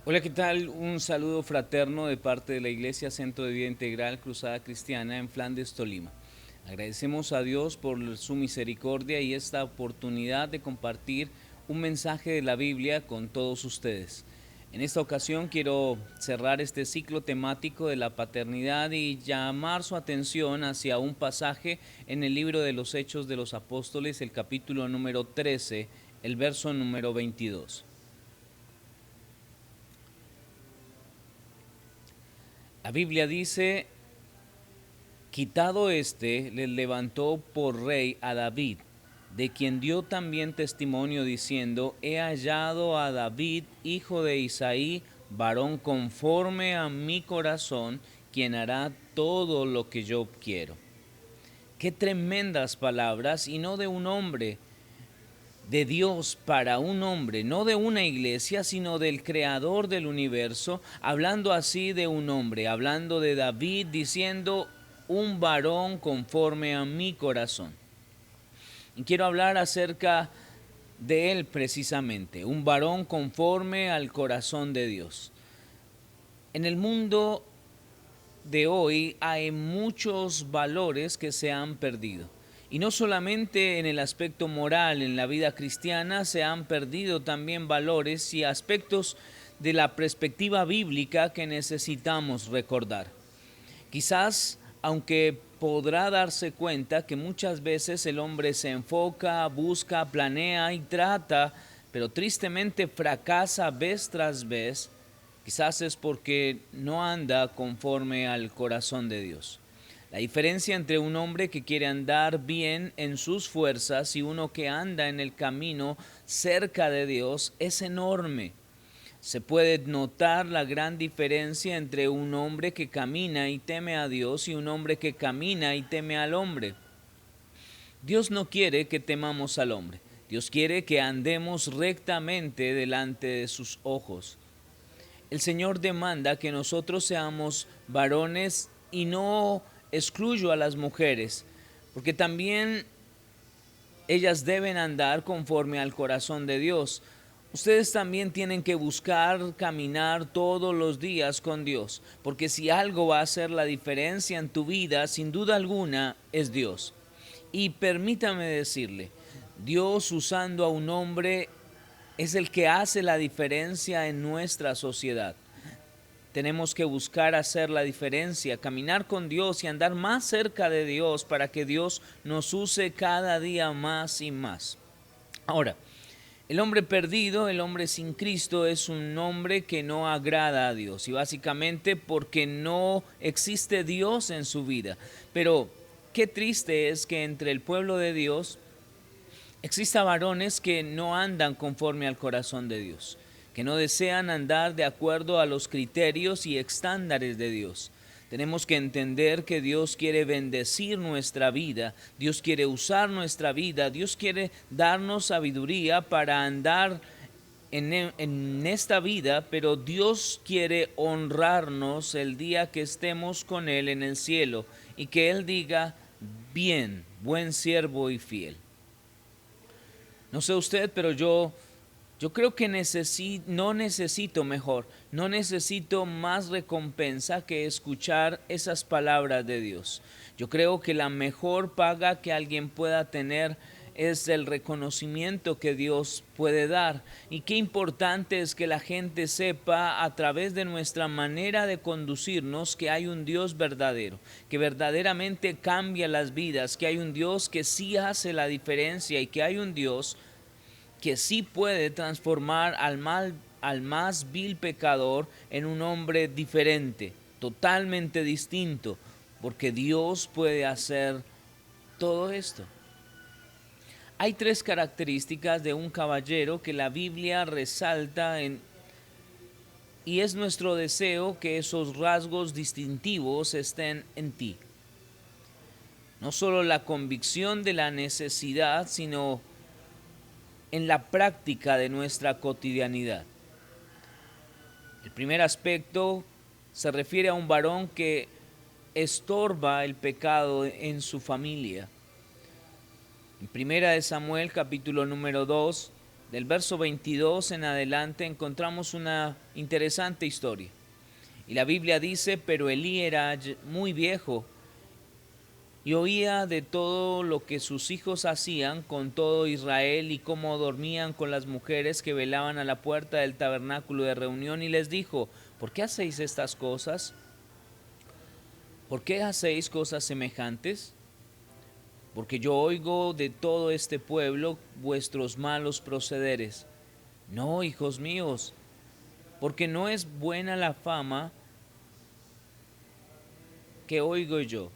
Hola, ¿qué tal? Un saludo fraterno de parte de la Iglesia Centro de Vida Integral Cruzada Cristiana en Flandes, Tolima. Agradecemos a Dios por su misericordia y esta oportunidad de compartir un mensaje de la Biblia con todos ustedes. En esta ocasión quiero cerrar este ciclo temático de la paternidad y llamar su atención hacia un pasaje en el libro de los Hechos de los Apóstoles, el capítulo número 13, el verso número 22. La Biblia dice: quitado éste, le levantó por rey a David, de quien dio también testimonio diciendo: he hallado a David, hijo de Isaí, varón conforme a mi corazón, quien hará todo lo que yo quiero. Qué tremendas palabras, y no de un hombre, de Dios para un hombre, no de una iglesia, sino del creador del universo, hablando así de un hombre, hablando de David, diciendo: un varón conforme a mi corazón. Y quiero hablar acerca de él precisamente, un varón conforme al corazón de Dios. En el mundo de hoy hay muchos valores que se han perdido. Y no solamente en el aspecto moral, en la vida cristiana se han perdido también valores y aspectos de la perspectiva bíblica que necesitamos recordar. Quizás, aunque podrá darse cuenta que muchas veces el hombre se enfoca, busca, planea y trata, pero tristemente fracasa vez tras vez, quizás es porque no anda conforme al corazón de Dios. La diferencia entre un hombre que quiere andar bien en sus fuerzas y uno que anda en el camino cerca de Dios es enorme. Se puede notar la gran diferencia entre un hombre que camina y teme a Dios y un hombre que camina y teme al hombre. Dios no quiere que temamos al hombre. Dios quiere que andemos rectamente delante de sus ojos. El Señor demanda que nosotros seamos varones, y no excluyo a las mujeres, porque también ellas deben andar conforme al corazón de Dios. Ustedes también tienen que buscar caminar todos los días con Dios, porque si algo va a hacer la diferencia en tu vida, sin duda alguna, es Dios. Y permítame decirle, Dios usando a un hombre es el que hace la diferencia en nuestra sociedad. Tenemos que buscar hacer la diferencia, caminar con Dios y andar más cerca de Dios para que Dios nos use cada día más y más. Ahora, el hombre perdido, el hombre sin Cristo, es un hombre que no agrada a Dios, y básicamente porque no existe Dios en su vida. Pero qué triste es que entre el pueblo de Dios exista varones que no andan conforme al corazón de Dios, que no desean andar de acuerdo a los criterios y estándares de Dios. Tenemos que entender que Dios quiere bendecir nuestra vida, Dios quiere usar nuestra vida, Dios quiere darnos sabiduría para andar en esta vida, pero Dios quiere honrarnos el día que estemos con Él en el cielo y que Él diga: bien, buen siervo y fiel. No sé usted, pero yo creo que no necesito más recompensa que escuchar esas palabras de Dios. Yo creo que la mejor paga que alguien pueda tener es el reconocimiento que Dios puede dar. Y qué importante es que la gente sepa a través de nuestra manera de conducirnos que hay un Dios verdadero, que verdaderamente cambia las vidas, que hay un Dios que sí hace la diferencia y que hay un Dios que sí puede transformar al más vil pecador en un hombre diferente, totalmente distinto, porque Dios puede hacer todo esto. Hay tres características de un caballero que la Biblia resalta y es nuestro deseo que esos rasgos distintivos estén en ti. No solo la convicción de la necesidad, sino en la práctica de nuestra cotidianidad. El primer aspecto se refiere a un varón que estorba el pecado en su familia. En Primera de Samuel, capítulo número 2, del verso 22 en adelante encontramos una interesante historia. Y la Biblia dice, pero Elí era muy viejo y oía de todo lo que sus hijos hacían con todo Israel y cómo dormían con las mujeres que velaban a la puerta del tabernáculo de reunión, y les dijo, ¿por qué hacéis estas cosas? ¿Por qué hacéis cosas semejantes? Porque yo oigo de todo este pueblo vuestros malos procederes. No, hijos míos, porque no es buena la fama que oigo yo,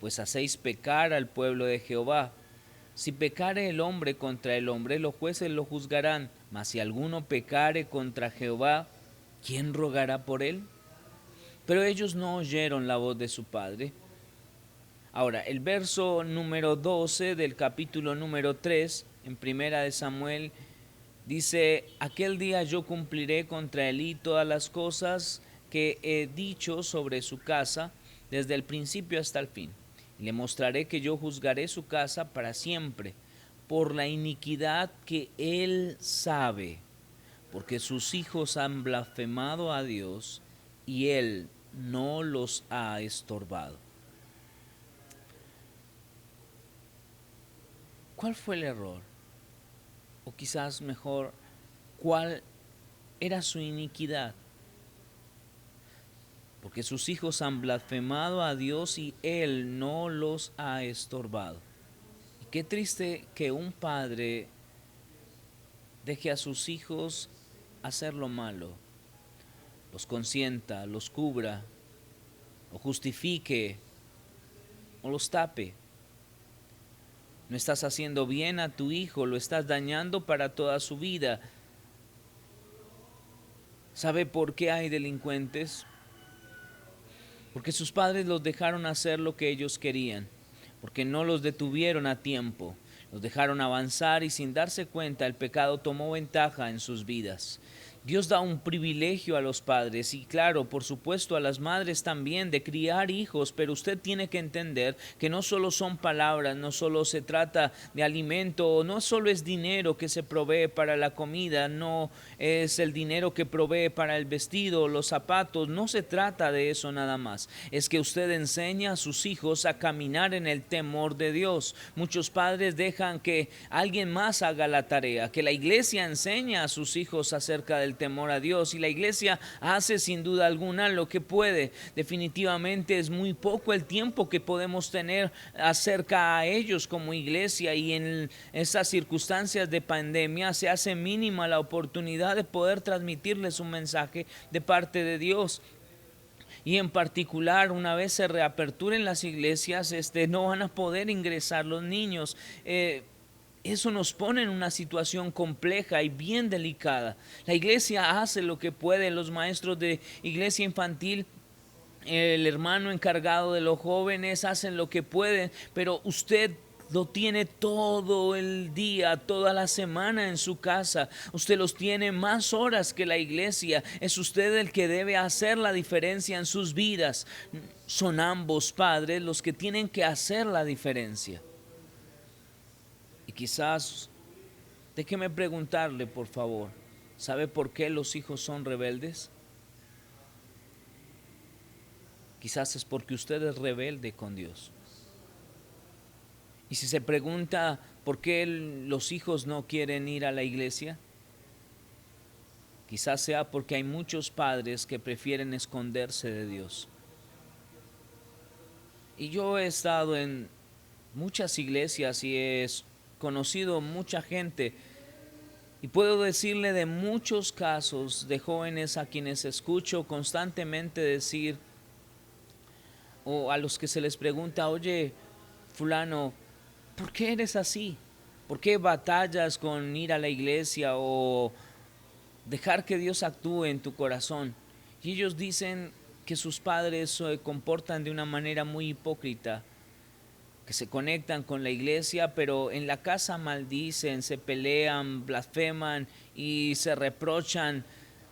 pues hacéis pecar al pueblo de Jehová. Si pecare el hombre contra el hombre, los jueces lo juzgarán, mas si alguno pecare contra Jehová, ¿quién rogará por él? Pero ellos no oyeron la voz de su padre. Ahora, el verso número 12 del capítulo número 3, en Primera de Samuel, dice, aquel día yo cumpliré contra Elí todas las cosas que he dicho sobre su casa, desde el principio hasta el fin. Y le mostraré que yo juzgaré su casa para siempre, por la iniquidad que él sabe, porque sus hijos han blasfemado a Dios y él no los ha estorbado. ¿Cuál fue el error? O quizás mejor, ¿cuál era su iniquidad? Porque sus hijos han blasfemado a Dios y él no los ha estorbado. Y qué triste que un padre deje a sus hijos hacer lo malo, los consienta, los cubra, o justifique, o los tape. No estás haciendo bien a tu hijo, lo estás dañando para toda su vida. ¿Sabe por qué hay delincuentes? Porque sus padres los dejaron hacer lo que ellos querían, porque no los detuvieron a tiempo, los dejaron avanzar y sin darse cuenta el pecado tomó ventaja en sus vidas. Dios da un privilegio a los padres y claro, por supuesto a las madres también de criar hijos, pero usted tiene que entender que no solo son palabras, no solo se trata de alimento, no solo es dinero que se provee para la comida, no es el dinero que provee para el vestido, los zapatos, no se trata de eso nada más. Es que usted enseña a sus hijos a caminar en el temor de Dios. Muchos padres dejan que alguien más haga la tarea, que la iglesia enseña a sus hijos acerca del temor a Dios, y la iglesia hace sin duda alguna lo que puede. Definitivamente es muy poco el tiempo que podemos tener acerca a ellos como iglesia, y en estas circunstancias de pandemia se hace mínima la oportunidad de poder transmitirles un mensaje de parte de Dios. Y en particular, una vez se reaperturen las iglesias, no van a poder ingresar los niños. Eso nos pone en una situación compleja y bien delicada. La iglesia hace lo que puede, los maestros de iglesia infantil, el hermano encargado de los jóvenes hacen lo que pueden, pero usted lo tiene todo el día, toda la semana en su casa. Usted los tiene más horas que la iglesia. Es usted el que debe hacer la diferencia en sus vidas. Son ambos padres los que tienen que hacer la diferencia. Y quizás, déjeme preguntarle, por favor, ¿sabe por qué los hijos son rebeldes? Quizás es porque usted es rebelde con Dios. Y si se pregunta por qué los hijos no quieren ir a la iglesia, quizás sea porque hay muchos padres que prefieren esconderse de Dios. Y yo he estado en muchas iglesias y he conocido mucha gente, y puedo decirle de muchos casos de jóvenes a quienes escucho constantemente decir, o a los que se les pregunta, oye, fulano, ¿por qué eres así? ¿Por qué batallas con ir a la iglesia o dejar que Dios actúe en tu corazón? Y ellos dicen que sus padres se comportan de una manera muy hipócrita, que se conectan con la iglesia, pero en la casa maldicen, se pelean, blasfeman y se reprochan,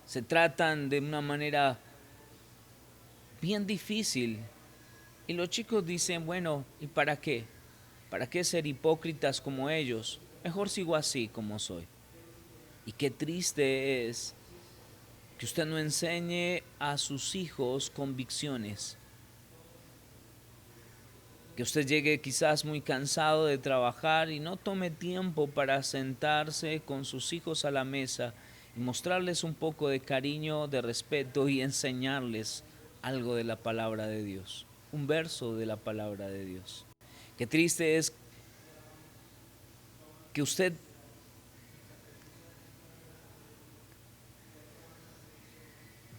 se tratan de una manera bien difícil. Y los chicos dicen, bueno, ¿y para qué? ¿Para qué ser hipócritas como ellos? Mejor sigo así como soy. Y qué triste es que usted no enseñe a sus hijos convicciones. Que usted llegue quizás muy cansado de trabajar y no tome tiempo para sentarse con sus hijos a la mesa y mostrarles un poco de cariño, de respeto y enseñarles algo de la palabra de Dios, un verso de la palabra de Dios. Qué triste es que usted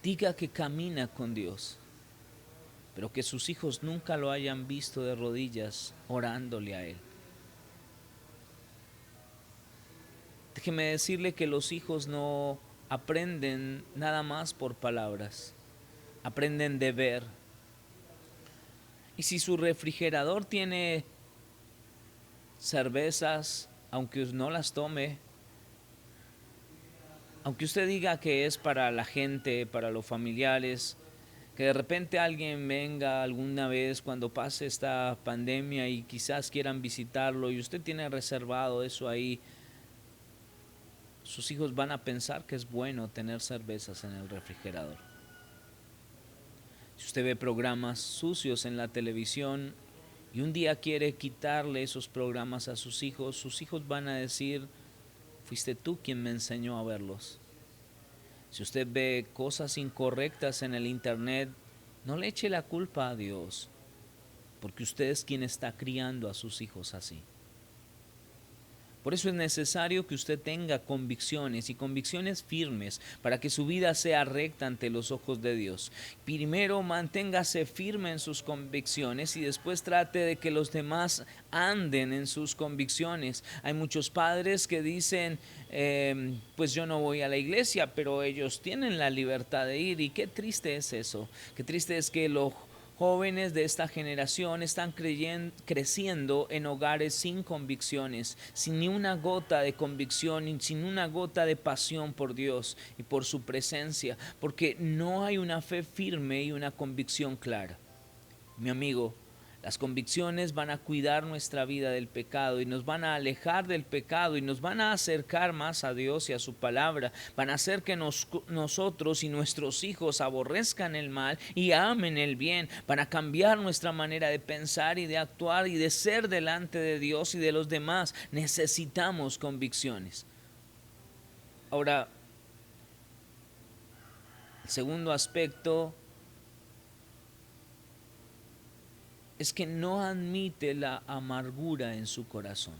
diga que camina con Dios, pero que sus hijos nunca lo hayan visto de rodillas orándole a Él. Déjeme decirle que los hijos no aprenden nada más por palabras, aprenden de ver. Y si su refrigerador tiene cervezas, aunque no las tome, aunque usted diga que es para la gente, para los familiares, que de repente alguien venga alguna vez cuando pase esta pandemia y quizás quieran visitarlo y usted tiene reservado eso ahí, sus hijos van a pensar que es bueno tener cervezas en el refrigerador. Si usted ve programas sucios en la televisión y un día quiere quitarle esos programas a sus hijos van a decir, fuiste tú quien me enseñó a verlos. Si usted ve cosas incorrectas en el internet, no le eche la culpa a Dios, porque usted es quien está criando a sus hijos así. Por eso es necesario que usted tenga convicciones y convicciones firmes para que su vida sea recta ante los ojos de Dios. Primero manténgase firme en sus convicciones y después trate de que los demás anden en sus convicciones. Hay muchos padres que dicen, pues yo no voy a la iglesia, pero ellos tienen la libertad de ir. Y qué triste es eso. Qué triste es que los jóvenes de esta generación están creciendo en hogares sin convicciones, sin ni una gota de convicción, sin una gota de pasión por Dios y por su presencia, porque no hay una fe firme y una convicción clara. Mi amigo, las convicciones van a cuidar nuestra vida del pecado y nos van a alejar del pecado y nos van a acercar más a Dios y a su palabra. Van a hacer que nosotros y nuestros hijos aborrezcan el mal y amen el bien. Van a cambiar nuestra manera de pensar y de actuar y de ser delante de Dios y de los demás. Necesitamos convicciones. Ahora, el segundo aspecto es que no admite la amargura en su corazón.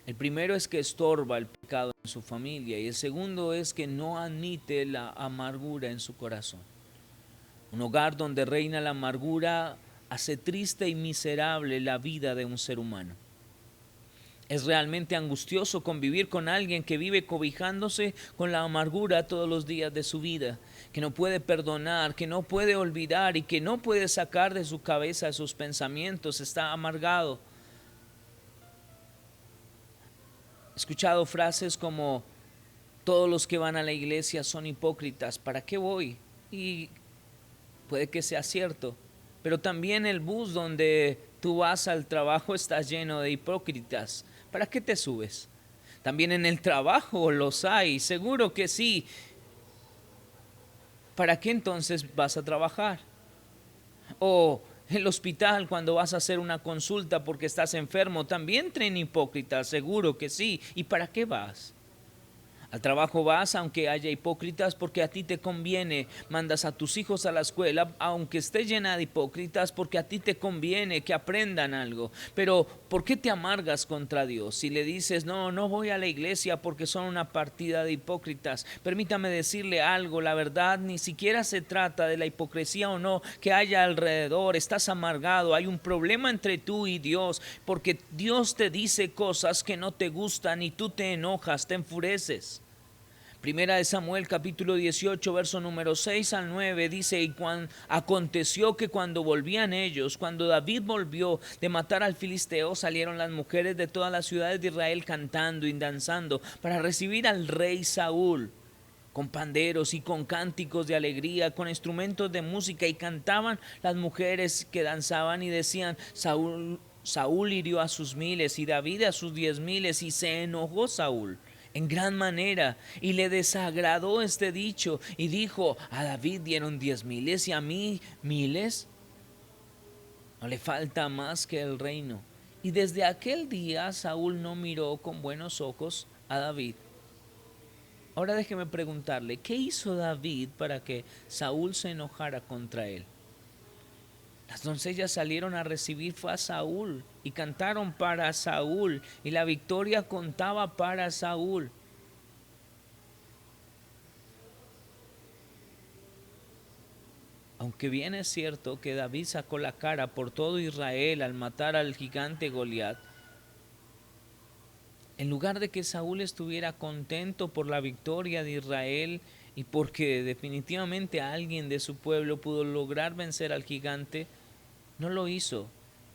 El primero es que estorba el pecado en su familia y el segundo es que no admite la amargura en su corazón. Un hogar donde reina la amargura hace triste y miserable la vida de un ser humano. Es realmente angustioso convivir con alguien que vive cobijándose con la amargura todos los días de su vida, que no puede perdonar, que no puede olvidar y que no puede sacar de su cabeza sus pensamientos, está amargado. He escuchado frases como, todos los que van a la iglesia son hipócritas, ¿para qué voy? Y puede que sea cierto, pero también el bus donde tú vas al trabajo está lleno de hipócritas. ¿Para qué te subes? También en el trabajo los hay, seguro que sí. ¿Para qué entonces vas a trabajar? O el hospital cuando vas a hacer una consulta porque estás enfermo, también traen hipócritas, seguro que sí. ¿Y para qué vas? Al trabajo vas aunque haya hipócritas porque a ti te conviene. Mandas a tus hijos a la escuela aunque esté llena de hipócritas porque a ti te conviene que aprendan algo. Pero ¿por qué te amargas contra Dios? Si le dices no voy a la iglesia porque son una partida de hipócritas. Permítame decirle algo, la verdad ni siquiera se trata de la hipocresía o no que haya alrededor. Estás amargado, hay un problema entre tú y Dios porque Dios te dice cosas que no te gustan y tú te enojas, te enfureces. Primera de Samuel capítulo 18 verso número 6 al 9 dice, y aconteció que cuando volvían ellos, cuando David volvió de matar al filisteo, salieron las mujeres de todas las ciudades de Israel cantando y danzando para recibir al rey Saúl, con panderos y con cánticos de alegría, con instrumentos de música, y cantaban las mujeres que danzaban y decían, Saúl Saúl hirió a sus 1000 y David a sus 10,000, y se enojó Saúl en gran manera y le desagradó este dicho y dijo: a David dieron 10,000 y a mí 1000. No le falta más que el reino. Y desde aquel día Saúl no miró con buenos ojos a David. Ahora déjeme preguntarle, ¿qué hizo David para que Saúl se enojara contra él? Las doncellas salieron a recibir fue a Saúl y cantaron para Saúl, y la victoria contaba para Saúl. Aunque bien es cierto que David sacó la cara por todo Israel al matar al gigante Goliat, en lugar de que Saúl estuviera contento por la victoria de Israel y porque definitivamente alguien de su pueblo pudo lograr vencer al gigante, no lo hizo.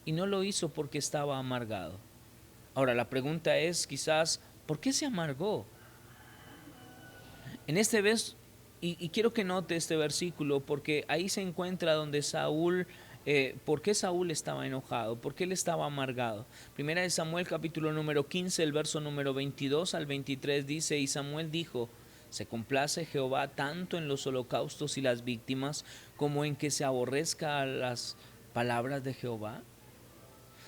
Y no lo hizo porque estaba amargado. Ahora la pregunta es quizás, ¿por qué se amargó? En este verso, y quiero que note este versículo porque ahí se encuentra donde Saúl, ¿por qué Saúl estaba enojado? ¿Por qué él estaba amargado? Primera de Samuel capítulo número 15, el verso número 22 al 23 dice: y Samuel dijo: ¿se complace Jehová tanto en los holocaustos y las víctimas como en que se aborrezca a las palabras de Jehová?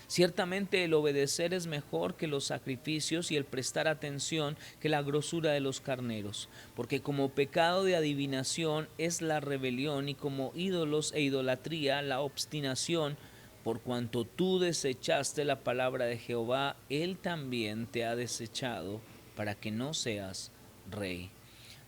Ciertamente el obedecer es mejor que los sacrificios y el prestar atención que la grosura de los carneros, porque como pecado de adivinación es la rebelión y como ídolos e idolatría la obstinación. Por cuanto tú desechaste la palabra de Jehová, él también te ha desechado para que no seas rey.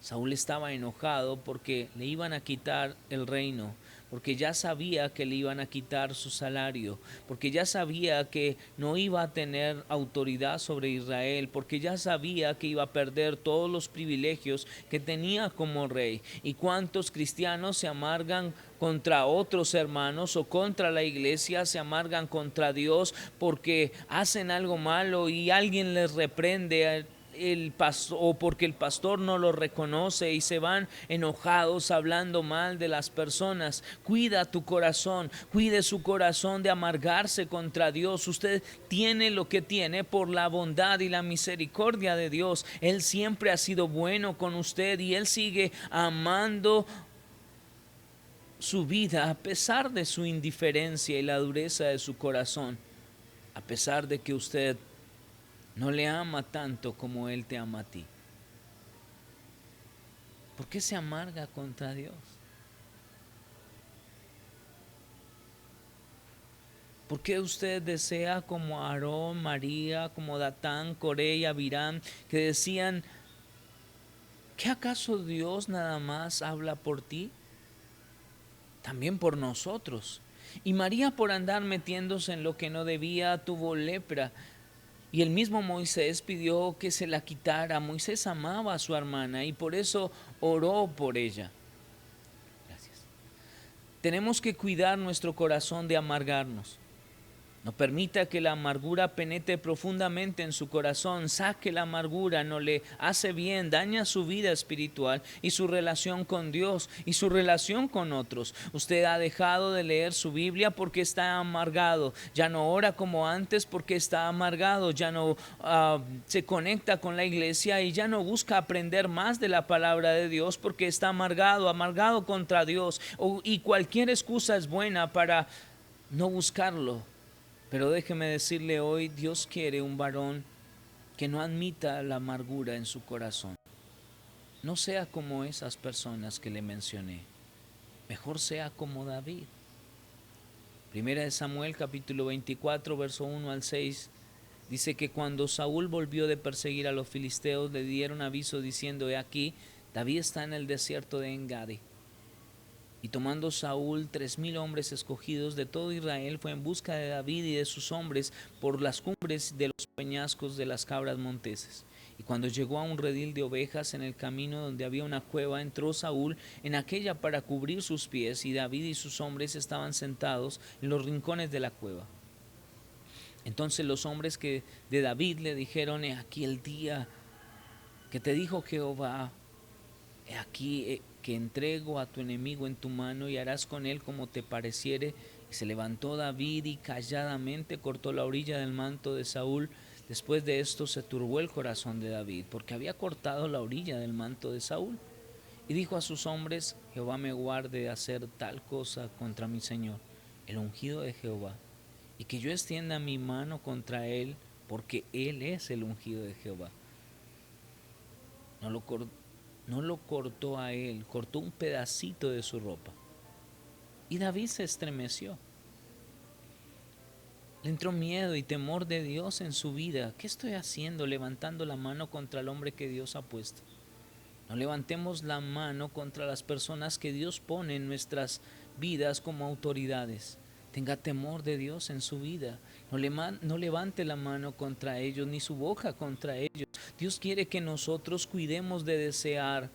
Saúl estaba enojado porque le iban a quitar el reino, porque ya sabía que le iban a quitar su salario, porque ya sabía que no iba a tener autoridad sobre Israel, porque ya sabía que iba a perder todos los privilegios que tenía como rey. ¿Y cuántos cristianos se amargan contra otros hermanos o contra la iglesia, se amargan contra Dios porque hacen algo malo y alguien les reprende el pastor, o porque el pastor no lo reconoce, y se van enojados hablando mal de las personas? Cuida tu corazón, cuide su corazón de amargarse contra Dios. Usted tiene lo que tiene por la bondad y la misericordia de Dios. Él siempre ha sido bueno con usted y Él sigue amando su vida a pesar de su indiferencia y la dureza de su corazón, a pesar de que usted no le ama tanto como Él te ama a ti. ¿Por qué se amarga contra Dios? ¿Por qué usted desea como Aarón, María, como Datán, Coré y Abirán, que decían: ¿qué acaso Dios nada más habla por ti? También por nosotros. Y María, por andar metiéndose en lo que no debía, tuvo lepra. Y el mismo Moisés pidió que se la quitara. Moisés amaba a su hermana y por eso oró por ella. Gracias. Tenemos que cuidar nuestro corazón de amargarnos. No permita que la amargura penetre profundamente en su corazón. Saque la amargura, no le hace bien, daña su vida espiritual y su relación con Dios y su relación con otros. Usted ha dejado de leer su Biblia porque está amargado. Ya no ora como antes porque está amargado. Ya no se conecta con la iglesia y ya no busca aprender más de la palabra de Dios porque está amargado, amargado contra Dios. Y cualquier excusa es buena para no buscarlo. Pero déjeme decirle hoy, Dios quiere un varón que no admita la amargura en su corazón. No sea como esas personas que le mencioné. Mejor sea como David. Primera de Samuel capítulo 24, verso 1 al 6, dice que cuando Saúl volvió de perseguir a los filisteos, le dieron aviso diciendo: he aquí, David está en el desierto de Engadi. Y tomando Saúl 3,000 hombres escogidos de todo Israel, fue en busca de David y de sus hombres por las cumbres de los peñascos de las cabras monteses. Y cuando llegó a un redil de ovejas en el camino donde había una cueva, entró Saúl en aquella para cubrir sus pies, y David y sus hombres estaban sentados en los rincones de la cueva. Entonces los hombres de David le dijeron: he aquí el día que te dijo Jehová, he aquí que entrego a tu enemigo en tu mano y harás con él como te pareciere. Se levantó David y calladamente cortó la orilla del manto de Saúl. Después de esto se turbó el corazón de David, porque había cortado la orilla del manto de Saúl. Y dijo a sus hombres: Jehová me guarde de hacer tal cosa contra mi señor, el ungido de Jehová, y que yo extienda mi mano contra él, porque él es el ungido de Jehová. No lo cortó a él, cortó un pedacito de su ropa. Y David se estremeció. Le entró miedo y temor de Dios en su vida. ¿Qué estoy haciendo levantando la mano contra el hombre que Dios ha puesto? No levantemos la mano contra las personas que Dios pone en nuestras vidas como autoridades. Tenga temor de Dios en su vida. No levante la mano contra ellos ni su boca contra ellos. Dios quiere que nosotros cuidemos de desear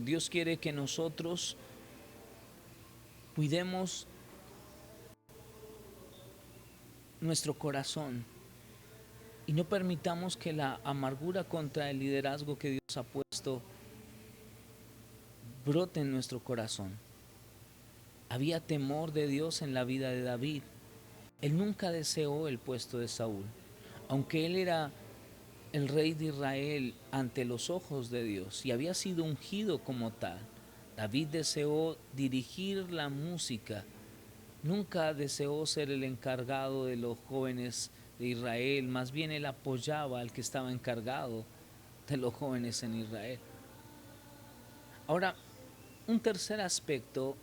Dios quiere que nosotros cuidemos nuestro corazón y no permitamos que la amargura contra el liderazgo que Dios ha puesto brote en nuestro corazón. Había temor de Dios en la vida de David. Él nunca deseó el puesto de Saúl, aunque él era el rey de Israel ante los ojos de Dios y había sido ungido como tal. David deseó dirigir la música. Nunca deseó ser el encargado de los jóvenes de Israel, más bien él apoyaba al que estaba encargado de los jóvenes en Israel. Ahora, un tercer aspecto,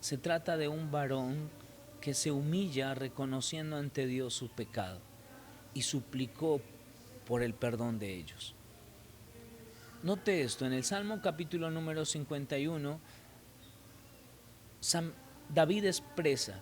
se trata de un varón que se humilla reconociendo ante Dios su pecado y suplicó por el perdón de ellos. Note esto, en el Salmo capítulo número 51, David expresa: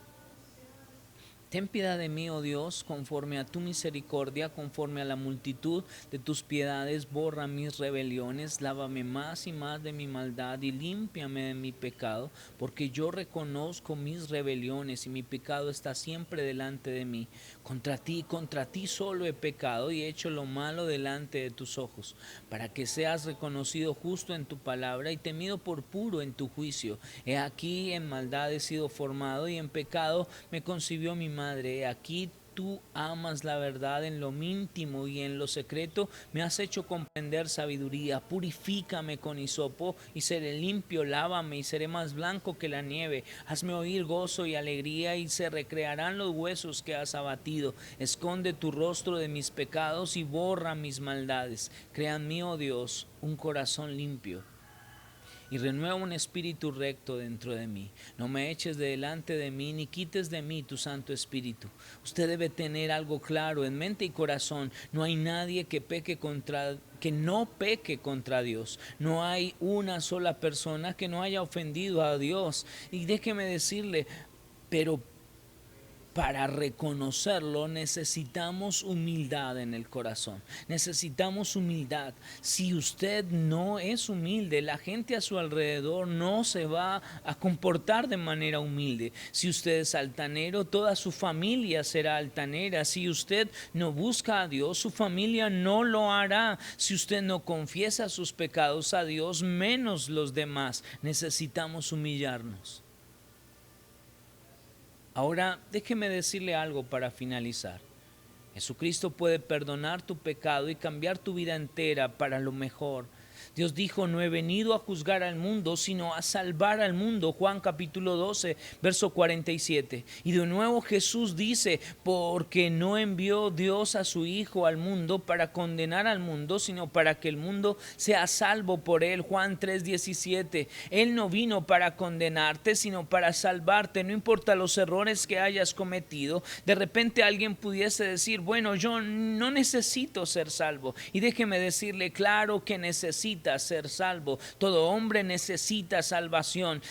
ten piedad de mí, oh Dios, conforme a tu misericordia, conforme a la multitud de tus piedades, borra mis rebeliones, lávame más y más de mi maldad y límpiame de mi pecado, porque yo reconozco mis rebeliones y mi pecado está siempre delante de mí. Contra ti solo he pecado y he hecho lo malo delante de tus ojos, para que seas reconocido justo en tu palabra y temido por puro en tu juicio. He aquí en maldad he sido formado y en pecado me concibió mi madre. Aquí tú amas la verdad en lo íntimo y en lo secreto me has hecho comprender sabiduría. Purifícame con hisopo y seré limpio, lávame y seré más blanco que la nieve. Hazme oír gozo y alegría y se recrearán los huesos que has abatido. Esconde tu rostro de mis pecados y borra mis maldades. Crea en mí, oh Dios, un corazón limpio y renueva un espíritu recto dentro de mí. No me eches de delante de mí, ni quites de mí tu Santo Espíritu. Usted debe tener algo claro en mente y corazón. No hay nadie que no peque contra Dios. No hay una sola persona que no haya ofendido a Dios. Y déjeme decirle, pero para reconocerlo necesitamos humildad en el corazón, necesitamos humildad. Si usted no es humilde, la gente a su alrededor no se va a comportar de manera humilde. Si usted es altanero, toda su familia será altanera. Si usted no busca a Dios, su familia no lo hará. Si usted no confiesa sus pecados a Dios, menos los demás. Necesitamos humillarnos. Ahora, déjeme decirle algo para finalizar. Jesucristo puede perdonar tu pecado y cambiar tu vida entera para lo mejor. Dios dijo: no he venido a juzgar al mundo, sino a salvar al mundo. Juan capítulo 12, verso 47. Y de nuevo Jesús dice: porque no envió Dios a su Hijo al mundo para condenar al mundo, sino para que el mundo sea salvo por él. Juan 3, 17. Él no vino para condenarte, sino para salvarte. No importa los errores que hayas cometido. De repente alguien pudiese decir: bueno, yo no necesito ser salvo. Y déjeme decirle, claro que necesita ser salvo. Todo hombre necesita salvación.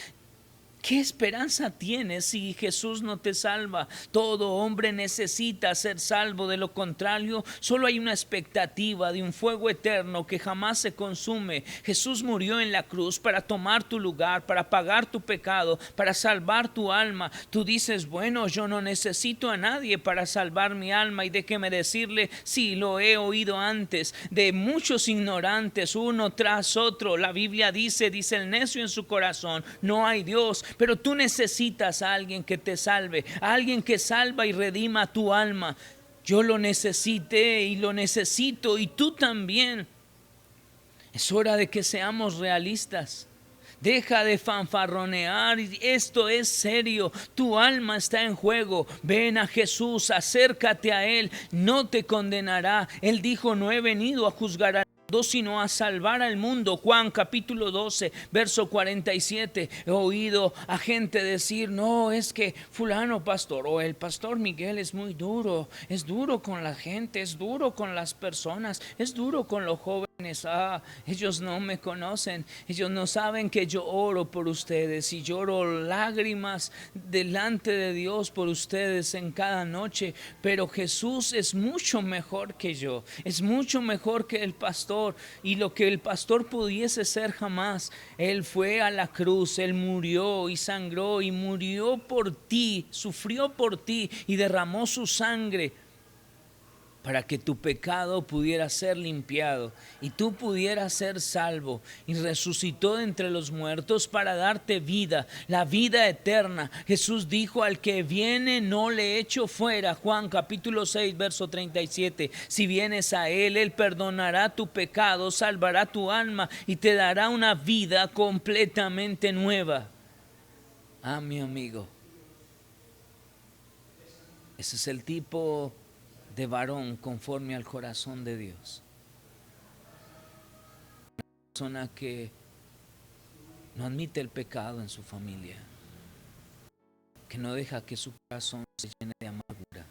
¿Qué esperanza tienes si Jesús no te salva? Todo hombre necesita ser salvo, de lo contrario, solo hay una expectativa de un fuego eterno que jamás se consume. Jesús murió en la cruz para tomar tu lugar, para pagar tu pecado, para salvar tu alma. Tú dices, bueno, yo no necesito a nadie para salvar mi alma, y déjeme decirle, sí, lo he oído antes, de muchos ignorantes, uno tras otro. La Biblia dice el necio en su corazón, no hay Dios. Pero tú necesitas a alguien que te salve, a alguien que salva y redima tu alma. Yo lo necesité y lo necesito, y tú también. Es hora de que seamos realistas. Deja de fanfarronear, esto es serio, tu alma está en juego. Ven a Jesús, acércate a Él, no te condenará. Él dijo, no he venido a juzgar al mundo, sino a salvar al mundo. Juan capítulo 12, verso 47. He oído a gente decir, no, es que fulano pastor o el pastor Miguel es muy duro, es duro con la gente, es duro con las personas, es duro con los jóvenes. Ellos no me conocen, ellos no saben que yo oro por ustedes y lloro lágrimas delante de Dios por ustedes en cada noche. Pero Jesús es mucho mejor que yo, es mucho mejor que el pastor y lo que el pastor pudiese ser jamás. Él fue a la cruz, Él murió y sangró y murió por ti, sufrió por ti y derramó su sangre para que tu pecado pudiera ser limpiado y tú pudieras ser salvo, y resucitó de entre los muertos para darte vida, la vida eterna. Jesús dijo, al que viene no le echo fuera. Juan capítulo 6, verso 37. Si vienes a Él, Él perdonará tu pecado, salvará tu alma y te dará una vida completamente nueva. Mi amigo, ese es el tipo de varón conforme al corazón de Dios. Una persona que no admite el pecado en su familia, que no deja que su corazón se llene de amargura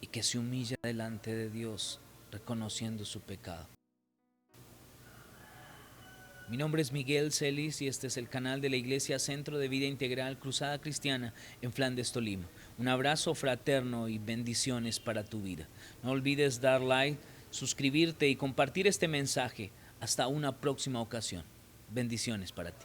y que se humilla delante de Dios reconociendo su pecado. Mi nombre es Miguel Celis y este es el canal de la Iglesia Centro de Vida Integral Cruzada Cristiana en Flandes, Tolima. Un abrazo fraterno y bendiciones para tu vida. No olvides dar like, suscribirte y compartir este mensaje. Hasta una próxima ocasión. Bendiciones para ti.